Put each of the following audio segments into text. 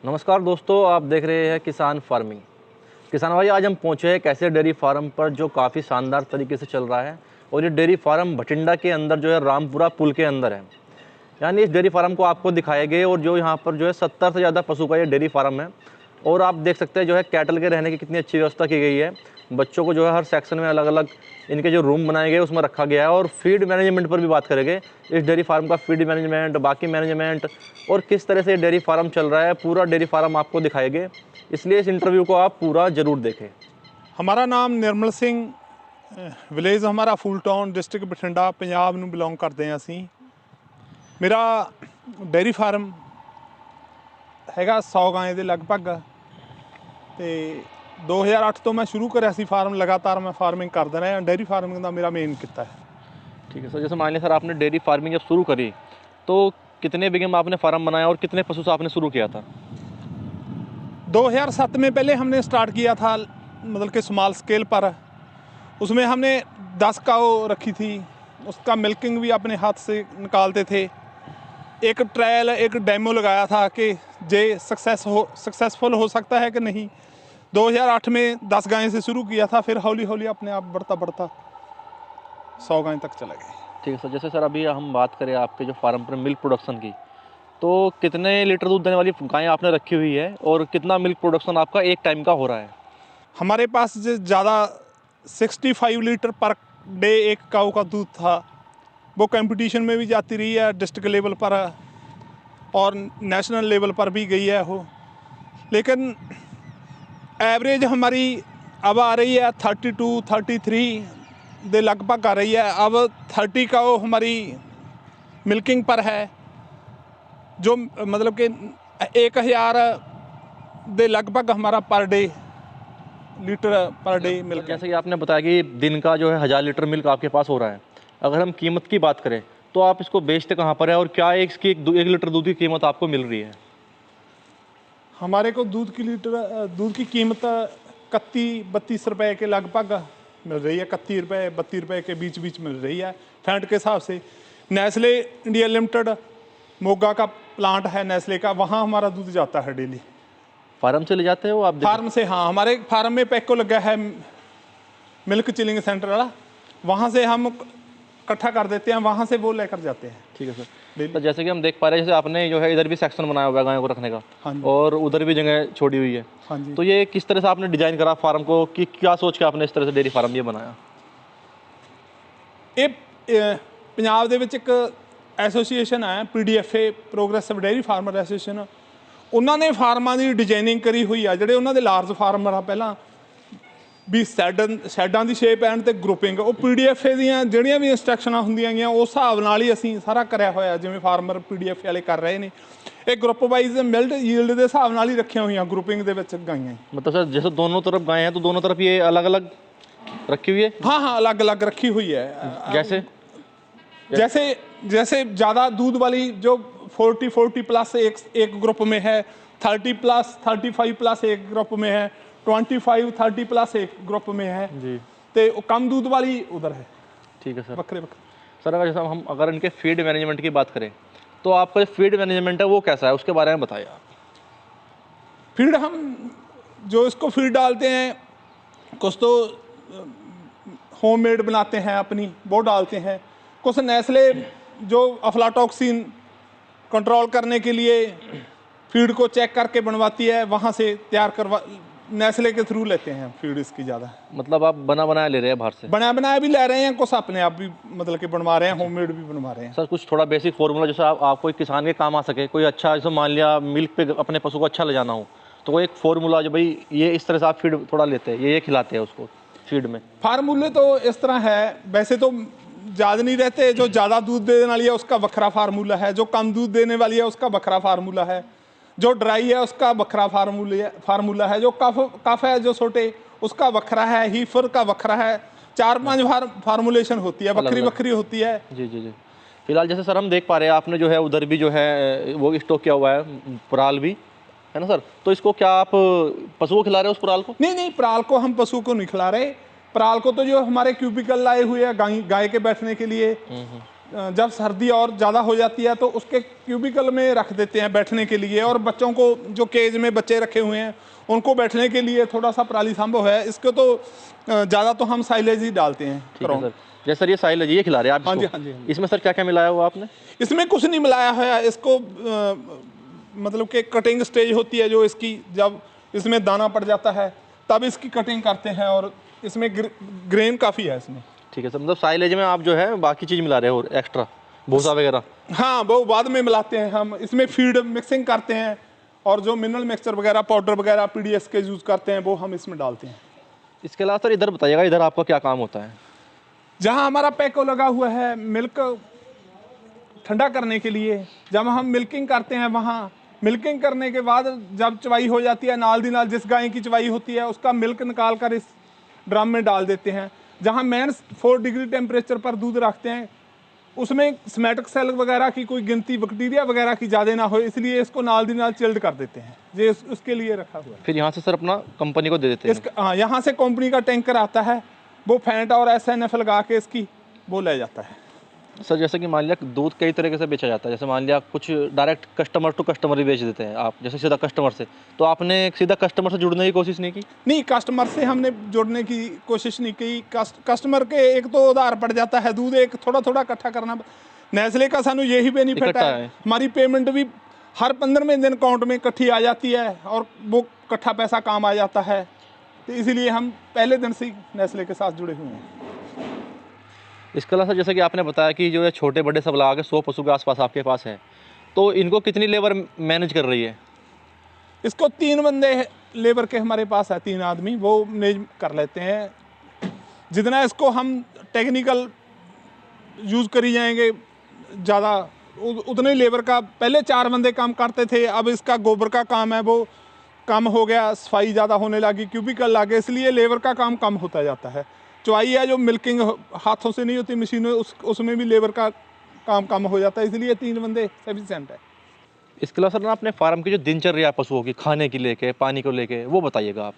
नमस्कार दोस्तों, आप देख रहे हैं किसान फार्मिंग। किसान भाई, आज हम पहुंचे हैं एक ऐसे डेयरी फार्म पर जो काफ़ी शानदार तरीके से चल रहा है और ये डेयरी फार्म भटिंडा के अंदर जो है रामपुरा पुल के अंदर है। यानी इस डेयरी फार्म को आपको दिखाए गए और जो यहाँ पर जो है 70 से ज़्यादा पशु का ये डेयरी फार्म है। और आप देख सकते हैं जो है कैटल के रहने की कितनी अच्छी व्यवस्था की गई है। बच्चों को जो है हर सेक्शन में अलग अलग इनके जो रूम बनाए गए उसमें रखा गया है। और फीड मैनेजमेंट पर भी बात करेंगे, इस डेयरी फार्म का फीड मैनेजमेंट, बाकी मैनेजमेंट और किस तरह से डेयरी फार्म चल रहा है, पूरा डेयरी फार्म आपको दिखाएंगे। इसलिए इस इंटरव्यू को आप पूरा ज़रूर देखें। हमारा नाम निर्मल सिंह, विलेज हमारा फूल टाउन, डिस्ट्रिक्ट बठिंडा, पंजाब ਨੂੰ ਬਿਲੋਂਗ ਕਰਦੇ ਹਾਂ ਅਸੀਂ। ਮੇਰਾ ਡੇਅਰੀ ਫਾਰਮ ਹੈਗਾ 100 ਗਾਂ ਦੇ ਲਗਭਗ ਤੇ 2008 ਤੋਂ मैं शुरू करा सी फार्म। लगातार मैं फार्मिंग करता रहा। डेयरी फार्मिंग का मेरा मेन किता है। ठीक है सर, जैसे मान लिया सर आपने डेयरी फार्मिंग जब शुरू करी तो कितने बीघे में आपने फार्म बनाया और कितने पशु से आपने शुरू किया था? 2007 में पहले हमने स्टार्ट किया था, मतलब कि स्मॉल स्केल पर। उसमें हमने 10 काऊ रखी थी। उसका मिल्किंग भी अपने हाथ से निकालते थे। एक ट्रायल, एक डेमो लगाया था कि जे सक्सेसफुल हो सकता है कि नहीं। 2008 में 10 गाय से शुरू किया था, फिर हौली हौली अपने आप बढ़ता बढ़ता 100 गाय तक चला गया। ठीक है सर, जैसे सर अभी हम बात करें आपके जो फार्म पर मिल्क प्रोडक्शन की, तो कितने लीटर दूध देने वाली गायें आपने रखी हुई है और कितना मिल्क प्रोडक्शन आपका एक टाइम का हो रहा है? हमारे पास जो ज़्यादा 65 लीटर पर डे एक काऊ का दूध था, वो कंपटीशन में भी जाती रही है, डिस्ट्रिक्ट लेवल पर और नेशनल लेवल पर भी गई है वो। लेकिन एवरेज हमारी अब आ रही है 32-33 दे लगभग आ रही है। अब 30 का वो हमारी मिल्किंग पर है, जो मतलब कि 1000 दे लगभग हमारा per day litre per day milk. जैसे कि आपने बताया कि दिन का जो है 1000 लीटर मिल्क आपके पास हो रहा है। अगर हम कीमत की बात करें तो आप इसको बेचते कहाँ पर है और क्या इसकी 1 लीटर दूध की कीमत आपको मिल रही है? हमारे को दूध की कीमत 31-32 रुपए के लगभग मिल रही है। 31 रुपये 32 रुपये के बीच बीच मिल रही है फैट के हिसाब से। नेस्ले इंडिया लिमिटेड मोगा का प्लांट है नेस्ले का, वहाँ हमारा दूध जाता है डेली। फार्म से ले जाते हो आप? फार्म से, हाँ। हमारे फार्म में पैको लगा है मिल्क चिलिंग सेंटर वाला, वहाँ से हम इकट्ठा कर देते हैं, वहाँ से वो लेकर जाते हैं। ठीक है सर। तो जैसे कि हम देख पा रहे हैं, जैसे आपने जो है इधर भी सेक्शन बनाया हुआ है गायों को रखने का, हाँ जी, और उधर भी जगह छोड़ी हुई है। हाँ जी। तो ये किस तरह से आपने डिजाइन करा फार्म को, कि क्या सोच के आपने इस तरह से डेयरी फार्म ये बनाया? ये पंजाब ਦੇ ਵਿੱਚ ਇੱਕ ਐਸੋਸੀਏਸ਼ਨ ਹੈ PDFA, progressive dairy farmer association. ਉਹਨਾਂ ਨੇ ਫਾਰਮਾਂ ਦੀ ਡਿਜ਼ਾਈਨਿੰਗ ਕਰੀ ਹੋਈ ਆ। ਜਿਹੜੇ ਉਹਨਾਂ ਦੇ ਲਾਰਜ ਫਾਰਮਰ ਆ, ਪਹਿਲਾਂ ਵੀ ਸ਼ੈਡਾਂ ਦੀ ਸ਼ੇਪ ਐਂਡ ਤੇ ਗਰੁੱਪਿੰਗ, ਉਹ PDFA ਦੀਆਂ ਜਿਹੜੀਆਂ ਵੀ ਇੰਸਟਰਕਸ਼ਨਾਂ ਹੁੰਦੀਆਂ ਗਈਆਂ ਉਸ ਹਿਸਾਬ ਨਾਲ ਹੀ ਅਸੀਂ ਸਾਰਾ ਕਰਿਆ ਹੋਇਆ। ਜਿਵੇਂ ਫਾਰਮਰ PDFA ਵਾਲੇ ਕਰ ਰਹੇ ਨੇ, ਇਹ ਗਰੁੱਪ ਵਾਈਜ਼ ਮਿਲਡ ਯੀਲਡ ਦੇ ਹਿਸਾਬ ਨਾਲ ਹੀ ਰੱਖੀਆਂ ਹੋਈਆਂ ਗਰੁੱਪਿੰਗ ਦੇ ਵਿੱਚ ਗਾਈਆਂ। मतलब सर जैसे दोनों तरफ गायें हैं तो दोनों तरफ ये अलग अलग रखी हुई है? हाँ हाँ, अलग अलग रखी हुई है। जैसे जैसे ज़्यादा दूध वाली जो 40 प्लस एक ग्रुप में है, 30 प्लस 35 प्लस एक ग्रुप में है, 25-30 प्लस एक ग्रुप में है जी। तो कम दूध वाली उधर है। ठीक है सर। बकरे सर अगर इनके फीड मैनेजमेंट की बात करें तो आपका जो फीड मैनेजमेंट है वो कैसा है, उसके बारे में बताइए आप। फीड हम जो इसको फीड डालते हैं, कुछ तो होममेड बनाते हैं अपनी, वो डालते हैं। कुछ नेस्ले जो अफ्लाटॉक्सिन कंट्रोल करने के लिए फीड को चेक करके बनवाती है, वहाँ से तैयार करवा नेस्ले के थ्रू लेते हैं फीड इसकी ज़्यादा। मतलब आप बना बनाया ले रहे हैं बाहर से? बनाया बनाया भी ले रहे हैं, कुछ अपने आप भी मतलब कि बनवा रहे हैं, होममेड भी बनवा रहे हैं। सर कुछ थोड़ा बेसिक फार्मूला जैसे आप कोई किसान के काम आ सके, कोई अच्छा, जैसे मान लिया मिल्क पे अपने पशु को अच्छा ले जाना हो, तो कोई एक फार्मूला जो भाई ये इस तरह से आप फीड थोड़ा लेते हैं, ये खिलाते हैं उसको फीड में? फार्मूले तो इस तरह है, वैसे तो ज़्यादा नहीं रहते। जो ज़्यादा दूध देने वाली है उसका बखरा फार्मूला है, जो कम दूध देने वाली है उसका बखरा फार्मूला है, जो ड्राई है उसका बखरा फार्मूला है, जो कफ है जो छोटे उसका बखरा है, हीफर का बखरा है। 4-5 फार्मूलेशन होती है, बखरी होती है। जी जी जी। फिलहाल जैसे सर हम देख पा रहे हैं आपने जो है उधर भी जो है वो स्टॉक किया हुआ है, पुराल भी है ना सर? तो इसको क्या आप पशुओं को खिला रहे हो उस पुराल को? नहीं, पुराल को हम पशु को नहीं खिला रहे। पुराल को तो जो हमारे क्यूबिकल लाए हुए हैं गाय के बैठने के लिए, जब सर्दी और ज़्यादा हो जाती है तो उसके क्यूबिकल में रख देते हैं बैठने के लिए, और बच्चों को जो केज में बच्चे रखे हुए हैं उनको बैठने के लिए थोड़ा सा पराली संभव है। इसको तो ज़्यादा तो हम साइलेज ही डालते हैं। ठीक है सर। जैसे सर ये साइलेज ये खिला रहे हैं आप हाँ जी, इसको? हाँ जी, हाँ जी। इसमें सर क्या क्या मिलाया हुआ आपने? इसमें कुछ नहीं मिलाया है। इसको मतलब कि कटिंग स्टेज होती है जो इसकी, जब इसमें दाना पड़ जाता है तब इसकी कटिंग करते हैं, और इसमें ग्रेन काफ़ी है इसमें। ठीक है सर, मतलब साइलेज में आप जो है बाकी चीज़ मिला रहे हो और एक्स्ट्रा भूसा वगैरह? हाँ, वो बाद में मिलाते हैं हम। इसमें फीड मिक्सिंग करते हैं, और जो मिनरल मिक्सचर वगैरह, पाउडर वगैरह, पीडीएस के यूज़ करते हैं वो हम इसमें डालते हैं। इसके अलावा सर इधर बताइएगा, इधर आपका क्या काम होता है? जहाँ हमारा पैको लगा हुआ है मिल्क ठंडा करने के लिए, जब हम मिल्किंग करते हैं वहाँ मिल्किंग करने के बाद जब चवाई हो जाती है, नाल दी नाल जिस गाय की चवाई होती है उसका मिल्क निकाल कर इस ड्रम में डाल देते हैं। जहाँ मेन 4 डिग्री टेम्परेचर पर दूध रखते हैं, उसमें स्मेटिक सेल वगैरह की कोई गिनती, बैक्टीरिया वगैरह की ज़्यादा ना हो, इसलिए इसको नाल दी नाल चिल्ड कर देते हैं। ये उसके लिए रखा हुआ है। फिर यहाँ से सर अपना कंपनी को दे देते हैं? हाँ, यहाँ से कंपनी का टैंकर आता है, वो फैंट और SNF लगा के इसकी वो ले जाता है। सर जैसे कि मान लिया दूध कई तरीके से बेचा जाता है, जैसे मान लिया कुछ डायरेक्ट कस्टमर टू कस्टमर ही बेच देते हैं आप, जैसे सीधा कस्टमर से, तो आपने सीधा कस्टमर से जुड़ने की कोशिश नहीं की? नहीं, कस्टमर से हमने जुड़ने की कोशिश नहीं की। कस्टमर के एक तो उधार पड़ जाता है दूध, एक थोड़ा थोड़ा इकट्ठा करना। नेस्ले का सानू यही बेनिफिट है, हमारी पेमेंट भी हर 15वें दिन अकाउंट में इकट्ठी आ जाती है, और वो इकट्ठा पैसा काम आ जाता है। तो इसीलिए हम पहले दिन से ही नेस्ले के साथ जुड़े हुए हैं। इसके अलावा सर जैसे कि आपने बताया कि जो ये छोटे बड़े सब लगा के 100 पशु के आसपास आपके पास है, तो इनको कितनी लेबर मैनेज कर रही है? इसको 3 बंदे लेबर के हमारे पास है, 3 आदमी, वो मैनेज कर लेते हैं। जितना इसको हम टेक्निकल यूज़ करी जाएंगे ज़्यादा, उतने लेबर का, पहले 4 बंदे काम करते थे, अब इसका गोबर का काम है वो कम हो गया, सफाई ज़्यादा होने लगी, क्यूबिकल लगे, इसलिए लेबर का काम कम होता जाता है। चुवाई है जो मिल्किंग हाथों से नहीं होती, मशीनों, उसमें भी लेबर का काम कम हो जाता है, इसलिए 3 बंदे सफिशिएंट है। इसके अलावा सर ना अपने फार्म की जो दिनचर्या पशुओं की, खाने की लेके, पानी को लेके, वो बताइएगा आप।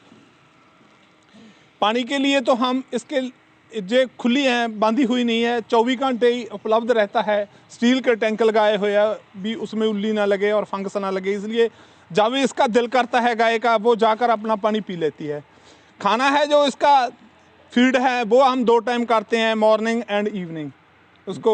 पानी के लिए तो हम इसके जो खुली हैं, बांधी हुई नहीं है, 24 घंटे ही उपलब्ध रहता है। स्टील के टैंक लगाए हुए हैं भी, उसमें उल्ली ना लगे और फंगस ना लगे, इसलिए जब भी इसका दिल करता है गाय का, वो जाकर अपना पानी पी लेती है। खाना है जो इसका फीड है वो हम 2 टाइम करते हैं, मॉर्निंग एंड इवनिंग। उसको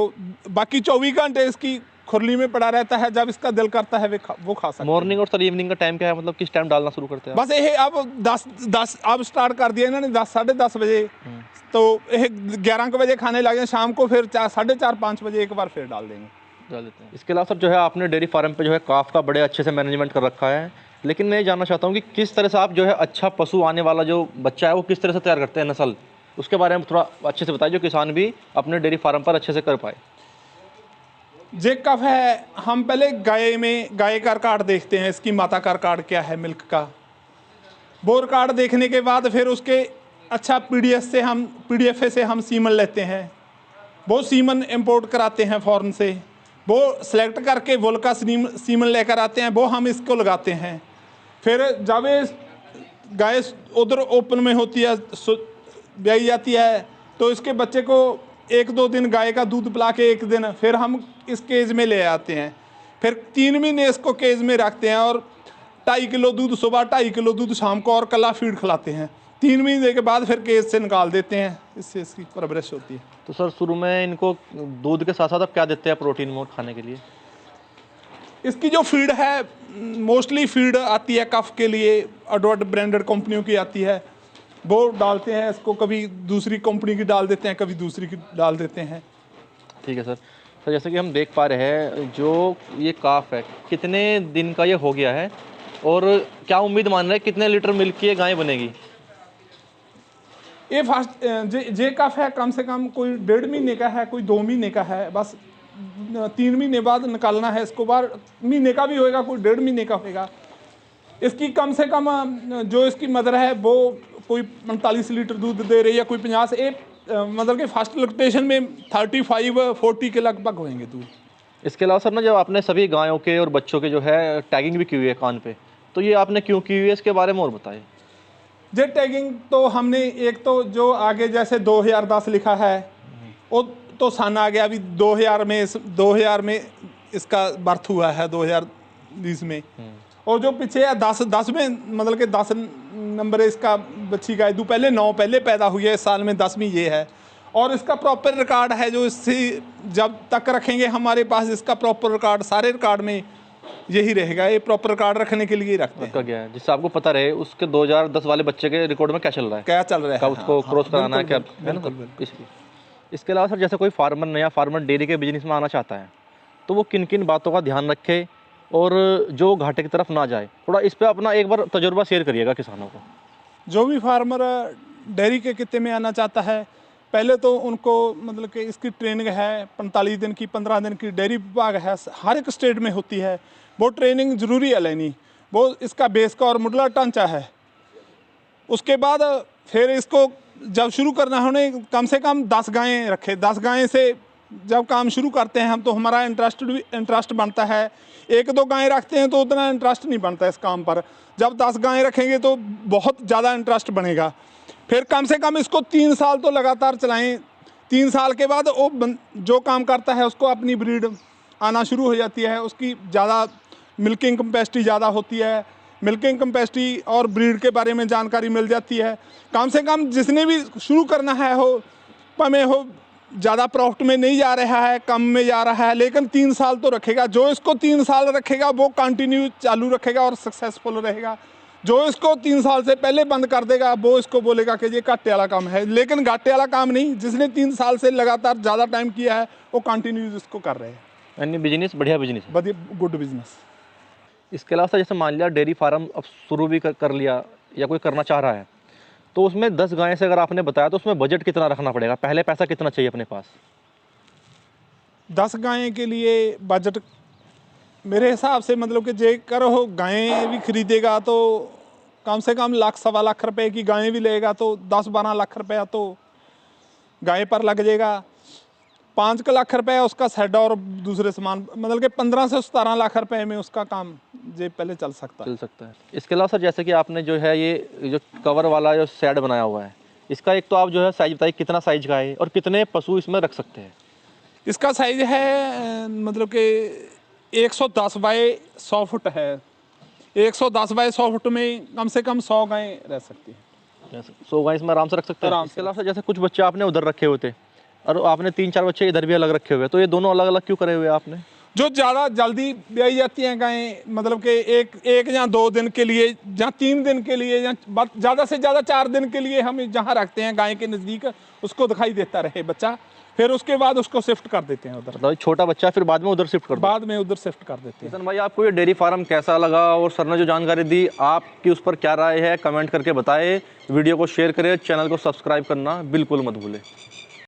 बाकी 24 घंटे इसकी खुरली में पड़ा रहता है, जब इसका दिल करता है वो खा सकता है। मॉर्निंग और सर इवनिंग का टाइम क्या है, मतलब किस टाइम डालना शुरू करते हैं? बस ये अब 10 अब स्टार्ट कर दिया इन्होंने, 10 साढ़े 10 बजे, तो ये 11 बजे खाने लगे, शाम को फिर 4:30-5 बजे एक बार फिर डाल देंगे। डाल देते हैं। इसके अलावा सर जो है आपने डेयरी फार्म पे जो है काफ का बड़े अच्छे से मैनेजमेंट कर रखा है, लेकिन मैं ये जानना चाहता हूँ कि किस तरह से आप जो है अच्छा पशु आने वाला जो बच्चा है वो किस तरह से तैयार करते हैं नस्ल, उसके बारे में थोड़ा अच्छे से बताइए, जो किसान भी अपने डेयरी फार्म पर अच्छे से कर पाए। जे कफ है, हम पहले गाय का रिकॉर्ड देखते हैं, इसकी माता का रिकॉर्ड क्या है मिल्क का। वो रिकॉर्ड देखने के बाद फिर उसके अच्छा पीडीएफ से हम सीमन लेते हैं, वो सीमन इंपोर्ट कराते हैं फॉरेन से, वो सेलेक्ट करके वोल का सीमन लेकर आते हैं, वो हम इसको लगाते हैं। फिर जब ये गाय उधर ओपन में होती है, ब्याई जाती है, तो इसके बच्चे को 1-2 दिन गाय का दूध पिला के 1 दिन फिर हम इस केज में ले आते हैं। फिर 3 महीने इसको केज में रखते हैं, और 2.5 किलो दूध सुबह, 2.5 किलो दूध शाम को, और कला फीड खिलाते हैं। 3 महीने के बाद फिर केज से निकाल देते हैं, इससे इसकी परवरिश होती है। तो सर शुरू में इनको दूध के साथ साथ आप क्या देते हैं प्रोटीन मोड खाने के लिए? इसकी जो फीड है, मोस्टली फीड आती है कफ के लिए, अडवर्ट ब्रांडेड कंपनियों की आती है, वो डालते हैं इसको। कभी दूसरी कंपनी की डाल देते हैं, कभी दूसरी की डाल देते हैं। ठीक है सर। सर जैसे कि हम देख पा रहे हैं जो ये काफ है, कितने दिन का ये हो गया है, और क्या उम्मीद मान रहे हैं कितने लीटर मिल्क की ये गाय बनेगी? ये फास्ट जे कफ है, कम से कम कोई 1.5 महीने का है, कोई 2 महीने का है, बस 3 महीने बाद निकालना है इसको। बार महीने का भी होएगा, कोई 1.5 महीने का होएगा। इसकी कम से कम जो इसकी मदर है वो कोई 45 लीटर दूध दे रही है, कोई 50 से। मतलब कि फर्स्ट लैक्टेशन में 35-40 के लगभग होंगे दूध। इसके अलावा सर ना जब आपने सभी गायों के और बच्चों के जो है टैगिंग भी की हुई है कान पे, तो ये आपने क्यों की हुई है, इसके बारे में और बताइए। जे टैगिंग तो हमने एक तो जो आगे जैसे 2010 लिखा है, वो तो सन आ गया, अभी 2000 में इसका बर्थ हुआ है 2020 में। और जो पीछे है 10 में, मतलब कि 10 नंबर इसका बच्ची का दो पहले 9 पहले पैदा हुई है, इस साल में 10वीं ये है। और इसका प्रॉपर रिकॉर्ड है जो इससे जब तक रखेंगे हमारे पास, इसका प्रॉपर रिकॉर्ड सारे रिकॉर्ड में यही रहेगा। ये प्रॉपर रिकॉर्ड रखने के लिए ही रखते हैं। क्या है जिससे आपको पता रहे उसके 2010 वाले बच्चे के रिकॉर्ड में क्या चल रहा है, क्या चल रहा है, कब उसको क्रॉस कराना है, क्या बिल्कुल, है ना। इसके अलावा सर जैसे कोई फार्मर नया फार्मर डेयरी के बिजनेस में आना चाहता है तो वो किन किन बातों का ध्यान रखे और जो घाटे की तरफ ना जाए, थोड़ा इस पर अपना एक बार तजुर्बा शेयर करिएगा किसानों को। जो भी फार्मर डेयरी के कित्ते में आना चाहता है, पहले तो उनको मतलब कि इसकी ट्रेनिंग है 45 दिन की, 15 दिन की डेयरी विभाग है, हर एक स्टेट में होती है। वो ट्रेनिंग ज़रूरी है लेनी, वो इसका बेस का और मुडला ढांचा है। उसके बाद फिर इसको जब शुरू करना है उन्हें कम से कम 10 गायें रखे। 10 गायें से जब काम शुरू करते हैं हम तो हमारा इंटरेस्ट बनता है। 1-2 गायें रखते हैं तो उतना इंटरेस्ट नहीं बनता इस काम पर। जब 10 गायें रखेंगे तो बहुत ज़्यादा इंटरेस्ट बनेगा। फिर कम से कम इसको 3 साल तो लगातार चलाएं। 3 साल के बाद वो जो काम करता है उसको अपनी ब्रीड आना शुरू हो जाती है, उसकी ज़्यादा मिल्किंग कैपेसिटी ज़्यादा होती है। मिल्किंग कैपेसिटी और ब्रीड के बारे में जानकारी मिल जाती है। कम से कम जिसने भी शुरू करना है हो में हो, ज़्यादा प्रॉफिट में नहीं जा रहा है, कम में जा रहा है, लेकिन 3 साल तो रखेगा। जो इसको 3 साल रखेगा वो कंटिन्यू चालू रखेगा और सक्सेसफुल रहेगा। जो इसको 3 साल से पहले बंद कर देगा वो इसको बोलेगा कि ये घाटे वाला काम है, लेकिन घाटे वाला काम नहीं। जिसने 3 साल से लगातार ज़्यादा टाइम किया है वो कंटिन्यू इसको कर रहे हैं। यानी बिजनेस बढ़िया बिजनेस है, बढ़िया गुड बिजनेस। इसके अलावा सर जैसे मान लिया डेयरी फार्म अब शुरू भी कर लिया या कोई करना चाह रहा है तो उसमें 10 गायें से अगर आपने बताया तो उसमें बजट कितना रखना पड़ेगा, पहले पैसा कितना चाहिए अपने पास? 10 गायें के लिए बजट मेरे हिसाब से मतलब कि जेकर हो गायें भी खरीदेगा तो कम से कम लाख 1.25 लाख रुपए की गायें भी लेगा तो 10-12 लाख रुपया तो गाय पर लग जाएगा। 5 लाख रुपए उसका सेड और दूसरे सामान, मतलब कि 15 से 17 लाख रुपए में उसका काम जे पहले चल सकता है। इसके अलावा सर जैसे कि आपने जो है ये जो कवर वाला जो शेड बनाया हुआ है, इसका एक तो आप जो है साइज बताइए कितना साइज का है और कितने पशु इसमें रख सकते हैं? इसका साइज है मतलब कि 110 बाय 100 फुट है। 110 बाय 100 फुट में कम से कम 100 गायें रह सकती हैं। 100 गाय इसमें आराम से रख सकते हैं। इसके अलावा सर जैसे कुछ बच्चे आपने उधर रखे हुए थे और आपने 3-4 बच्चे इधर भी अलग रखे हुए, तो ये दोनों अलग अलग क्यों करे हुए आपने? जो ज़्यादा जल्दी ब्याई जाती हैं गायें, मतलब कि एक या 2 दिन के लिए या 3 दिन के लिए या ज़्यादा से ज़्यादा 4 दिन के लिए हम जहाँ रखते हैं गाय के नज़दीक, उसको दिखाई देता रहे बच्चा, फिर उसके बाद उसको शिफ्ट कर देते हैं उधर। मतलब छोटा बच्चा फिर बाद में उधर शिफ्ट कर बाद में उधर शिफ्ट कर देते हैं। किशन भाई आपको ये डेयरी फार्म कैसा लगा और सर ने जो जानकारी दी आपकी उस पर क्या राय है, कमेंट करके बताएं। वीडियो को शेयर करें, चैनल को सब्सक्राइब करना बिल्कुल मत भूलें।